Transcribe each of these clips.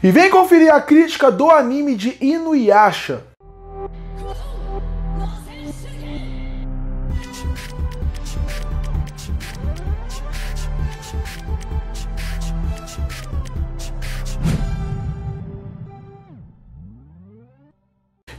E vem conferir a crítica do anime de Inuyasha.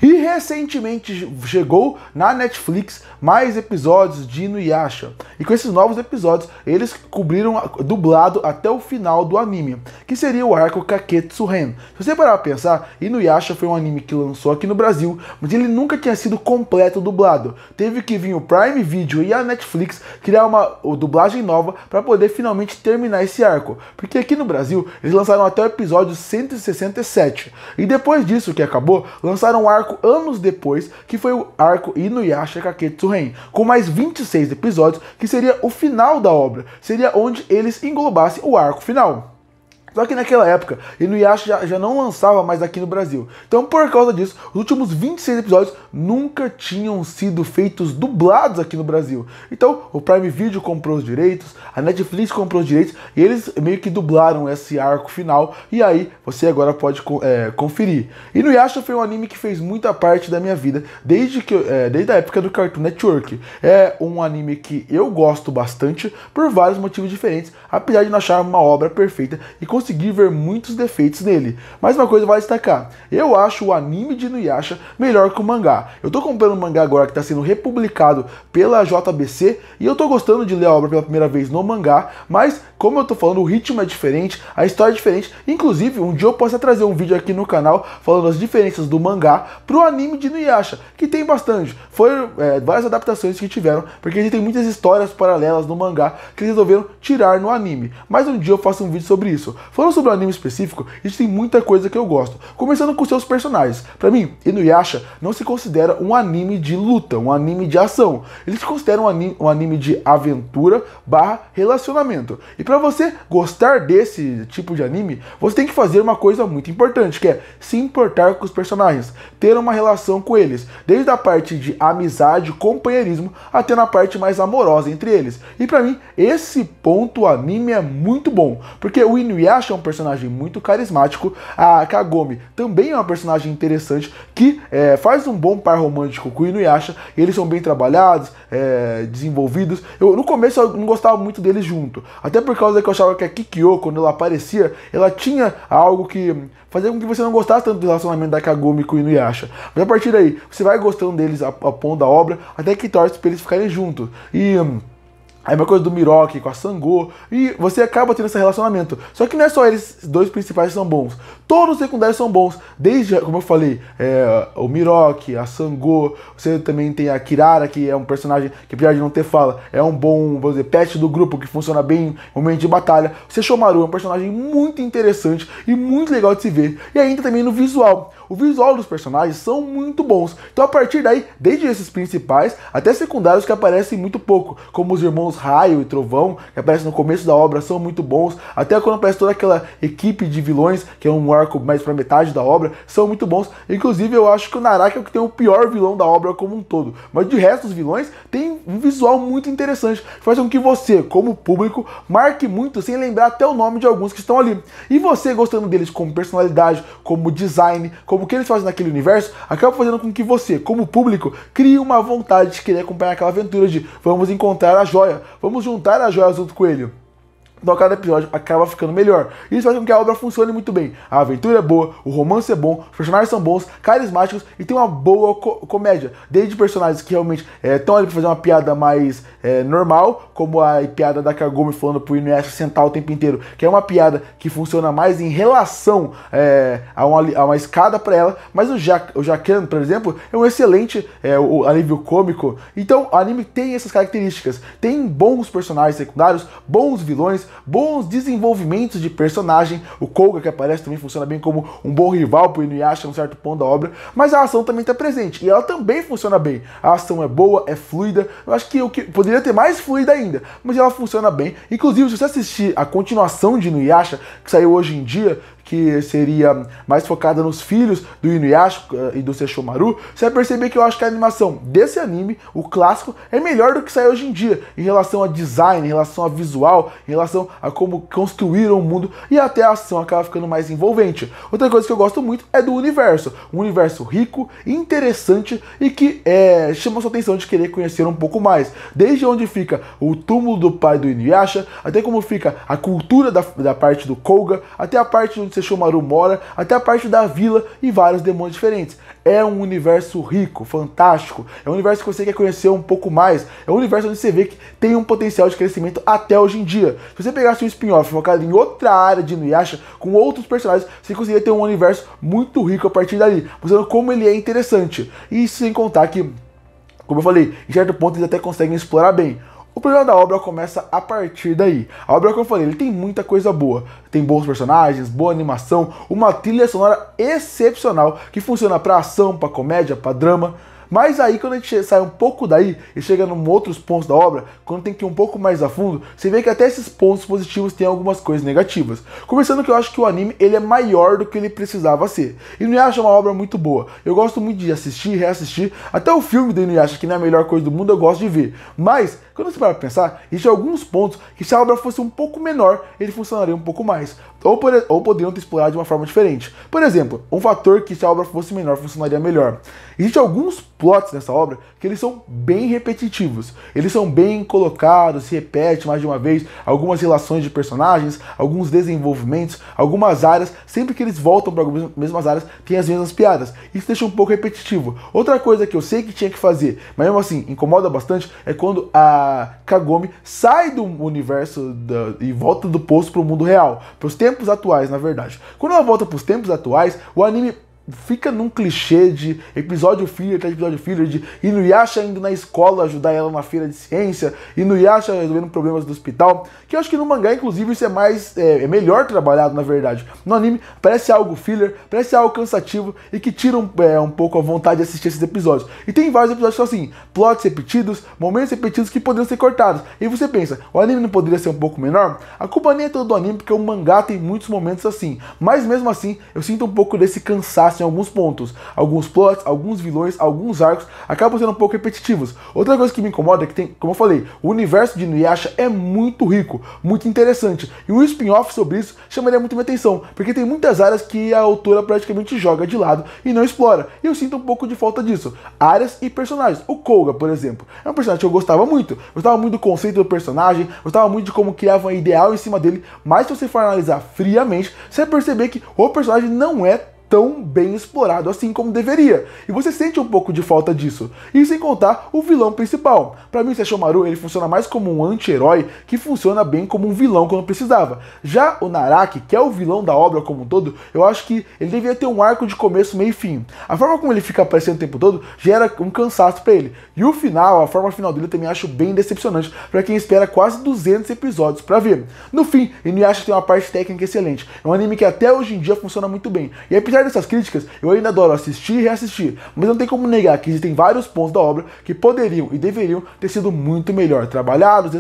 E recentemente chegou na Netflix mais episódios de Inuyasha. E com esses novos episódios, eles cobriram dublado até o final do anime, que seria o arco Kaketsu Ren. Se você parar pra pensar, Inuyasha foi um anime que lançou aqui no Brasil, mas ele nunca tinha sido completo dublado. Teve que vir o Prime Video e a Netflix criar uma dublagem nova para poder finalmente terminar esse arco. Porque aqui no Brasil, eles lançaram até o episódio 167. E depois disso que acabou, lançaram um arco anos depois, que foi o arco Inuyasha Kaketsu Ren, com mais 26 episódios, que seria o final da obra, seria onde eles englobassem o arco final. Só que naquela época, Inuyasha já não lançava mais aqui no Brasil. Então, por causa disso, os últimos 26 episódios nunca tinham sido feitos dublados aqui no Brasil. Então, o Prime Video comprou os direitos, a Netflix comprou os direitos, e eles meio que dublaram esse arco final, e aí você agora pode conferir. Inuyasha foi um anime que fez muita parte da minha vida, desde a época do Cartoon Network. É um anime que eu gosto bastante, por vários motivos diferentes, apesar de não achar uma obra perfeita, e conseguir ver muitos defeitos nele. Mas uma coisa vale destacar, eu acho o anime de Inuyasha melhor que o mangá. Eu tô comprando o mangá agora que está sendo republicado pela JBC, e eu tô gostando de ler a obra pela primeira vez no mangá, mas como eu tô falando, o ritmo é diferente, a história é diferente. Inclusive, um dia eu posso trazer um vídeo aqui no canal falando as diferenças do mangá pro anime de Inuyasha, que tem bastante. Foram várias adaptações que tiveram, porque a gente tem muitas histórias paralelas no mangá que eles resolveram tirar no anime. Mas um dia eu faço um vídeo sobre isso. Falando sobre o anime específico, existem muita coisa que eu gosto. Começando com seus personagens. Pra mim, Inuyasha não se considera um anime de luta, um anime de ação. Ele se considera um anime de aventura / relacionamento. E pra você gostar desse tipo de anime, você tem que fazer uma coisa muito importante, que é se importar com os personagens, ter uma relação com eles, desde a parte de amizade, companheirismo, até na parte mais amorosa entre eles. E pra mim, esse ponto o anime é muito bom, porque o Inuyasha é um personagem muito carismático, a Kagome também é uma personagem interessante, que faz um bom par romântico com o Inuyasha, eles são bem trabalhados, desenvolvidos. No começo eu não gostava muito deles junto, até por causa que eu achava que a Kikyo, quando ela aparecia, ela tinha algo que fazia com que você não gostasse tanto do relacionamento da Kagome com o Inuyasha. Mas a partir daí, você vai gostando deles a ponto da obra, até que torce para eles ficarem juntos. E aí uma coisa do Miroki com a Sango, e você acaba tendo esse relacionamento. Só que não é só eles dois principais que são bons, todos os secundários são bons, desde, como eu falei, o Miroki, a Sango, você também tem a Kirara, que é um personagem que, apesar de não ter fala, é um bom, vamos dizer, pet do grupo, que funciona bem em momento de batalha. O Sesshomaru é um personagem muito interessante e muito legal de se ver, e ainda também no visual. O visual dos personagens são muito bons. Então a partir daí, desde esses principais, até secundários que aparecem muito pouco, como os irmãos Raio e Trovão, que aparecem no começo da obra, são muito bons. Até quando aparece toda aquela equipe de vilões, que é um arco mais pra metade da obra, são muito bons. Inclusive eu acho que o Naraka é o que tem o pior vilão da obra como um todo. Mas de resto, os vilões têm um visual muito interessante, que faz com que você, como público, marque muito sem lembrar até o nome de alguns que estão ali. E você, gostando deles como personalidade, como design, como o que eles fazem naquele universo, acaba fazendo com que você, como público, crie uma vontade de querer acompanhar aquela aventura de vamos encontrar a joia, vamos juntar a joia junto com ele. Então cada episódio acaba ficando melhor. Isso faz com que a obra funcione muito bem. A aventura é boa, o romance é bom, os personagens são bons, carismáticos e tem uma boa comédia. Desde personagens que realmente estão ali pra fazer uma piada mais normal, como a piada da Kagome falando pro Inuyasha sentar o tempo inteiro, que é uma piada que funciona mais em relação a uma escada para ela. Mas o Jacan, por exemplo, é um excelente alívio cômico. Então o anime tem essas características. Tem bons personagens secundários, bons vilões, bons desenvolvimentos de personagem. O Koga, que aparece, também funciona bem como um bom rival pro Inuyasha em um certo ponto da obra, mas a ação também está presente, e ela também funciona bem. A ação é boa, é fluida, eu acho que o que poderia ter mais fluida ainda, mas ela funciona bem. Inclusive, se você assistir a continuação de Inuyasha, que saiu hoje em dia, que seria mais focada nos filhos do Inuyasha e do Sesshomaru, você vai perceber que eu acho que a animação desse anime, o clássico, é melhor do que sai hoje em dia, em relação a design, em relação a visual, em relação a como construíram o mundo, e até a ação acaba ficando mais envolvente. Outra coisa que eu gosto muito é do universo, um universo rico, interessante e que chama a sua atenção de querer conhecer um pouco mais, desde onde fica o túmulo do pai do Inuyasha, até como fica a cultura da parte do Koga, até a parte onde Sesshomaru mora, até a parte da vila e vários demônios diferentes. É um universo rico, fantástico, é um universo que você quer conhecer um pouco mais, é um universo onde você vê que tem um potencial de crescimento até hoje em dia. Se você pegasse um spin-off focado em outra área de Inuyasha, com outros personagens, você conseguiria ter um universo muito rico a partir dali, mostrando como ele é interessante. E sem contar que, como eu falei, em certo ponto eles até conseguem explorar bem. O problema da obra começa a partir daí. A obra, como eu falei, ele tem muita coisa boa. Tem bons personagens, boa animação, uma trilha sonora excepcional que funciona para ação, para comédia, para drama. Mas aí, quando a gente sai um pouco daí e chega em outros pontos da obra, quando tem que ir um pouco mais a fundo, você vê que até esses pontos positivos têm algumas coisas negativas. Começando que eu acho que o anime ele é maior do que ele precisava ser. Inuyasha é uma obra muito boa. Eu gosto muito de assistir e reassistir. Até o filme do Inuyasha, que não é a melhor coisa do mundo, eu gosto de ver. Mas, quando você para pensar, existem alguns pontos que se a obra fosse um pouco menor, ele funcionaria um pouco mais. Ou poderiam ter explorado de uma forma diferente. Por exemplo, um fator que se a obra fosse menor, funcionaria melhor. Existem alguns plots nessa obra que eles são bem repetitivos. Eles são bem colocados, se repete mais de uma vez, algumas relações de personagens, alguns desenvolvimentos, algumas áreas, sempre que eles voltam para as mesmas áreas, tem as mesmas piadas. Isso deixa um pouco repetitivo. Outra coisa que eu sei que tinha que fazer, mas mesmo assim incomoda bastante, é quando a Kagome sai do universo e volta do poço para o mundo real, para os tempos atuais, na verdade. Quando ela volta para os tempos atuais, o anime fica num clichê de episódio filler atrás de episódio filler, de Inuyasha indo na escola ajudar ela na feira de ciência, Inuyasha resolvendo problemas do hospital, que eu acho que no mangá, inclusive, isso é melhor trabalhado, na verdade. No anime, parece algo filler, parece algo cansativo e que tira um pouco a vontade de assistir esses episódios. E tem vários episódios que são assim, plots repetidos, momentos repetidos que poderiam ser cortados. E você pensa, o anime não poderia ser um pouco menor? A culpa nem é toda do anime, porque o mangá tem muitos momentos assim. Mas mesmo assim, eu sinto um pouco desse cansaço em alguns pontos. Alguns plots, alguns vilões, alguns arcos acabam sendo um pouco repetitivos. Outra coisa que me incomoda é que tem, como eu falei, o universo de Inuyasha é muito rico, muito interessante. E um spin-off sobre isso chamaria muito minha atenção, porque tem muitas áreas que a autora praticamente joga de lado e não explora. E eu sinto um pouco de falta disso. Áreas e personagens. O Koga, por exemplo, é um personagem que eu gostava muito. Gostava muito do conceito do personagem, gostava muito de como criava um ideal em cima dele, mas se você for analisar friamente, você vai perceber que o personagem não é tão bem explorado assim como deveria. E você sente um pouco de falta disso. E sem contar o vilão principal. Pra mim, o Sesshomaru, ele funciona mais como um anti-herói que funciona bem como um vilão quando precisava. Já o Naraki, que é o vilão da obra como um todo, eu acho que ele deveria ter um arco de começo, meio e fim. A forma como ele fica aparecendo o tempo todo gera um cansaço pra ele. E o final, a forma final dele eu também acho bem decepcionante pra quem espera quase 200 episódios pra ver. No fim, Inuyasha tem uma parte técnica excelente. É um anime que até hoje em dia funciona muito bem. E apesar dessas críticas, eu ainda adoro assistir e reassistir, mas não tem como negar que existem vários pontos da obra que poderiam e deveriam ter sido muito melhor trabalhados,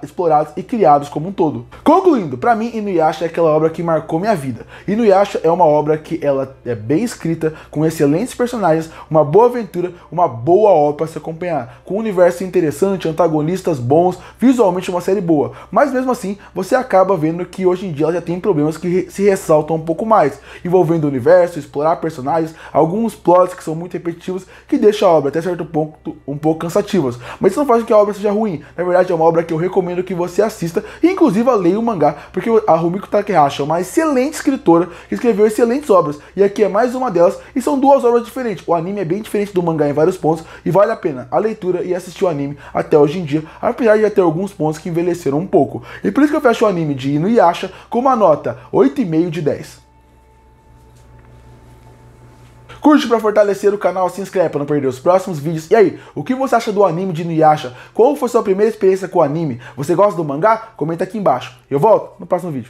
explorados e criados como um todo. Concluindo, pra mim, Inuyasha é aquela obra que marcou minha vida. Inuyasha é uma obra que ela é bem escrita, com excelentes personagens, uma boa aventura, uma boa obra para se acompanhar, com um universo interessante, antagonistas bons, visualmente uma série boa. Mas mesmo assim, você acaba vendo que hoje em dia ela já tem problemas que se ressaltam um pouco mais, envolvendo o universo, explorar personagens, alguns plots que são muito repetitivos, que deixam a obra até certo ponto um pouco cansativas. Mas isso não faz com que a obra seja ruim. Na verdade, é uma obra que eu recomendo que você assista e inclusive leia o mangá, porque a Rumiko Takahashi é uma excelente escritora que escreveu excelentes obras, e aqui é mais uma delas, e são duas obras diferentes. O anime é bem diferente do mangá em vários pontos, e vale a pena a leitura e assistir o anime até hoje em dia, apesar de já ter alguns pontos que envelheceram um pouco. E por isso que eu fecho o anime de Inuyasha com uma nota 8,5 de 10. Curte para fortalecer o canal, se inscreve para não perder os próximos vídeos. E aí, o que você acha do anime de Inuyasha? Qual foi sua primeira experiência com o anime? Você gosta do mangá? Comenta aqui embaixo. Eu volto no próximo vídeo.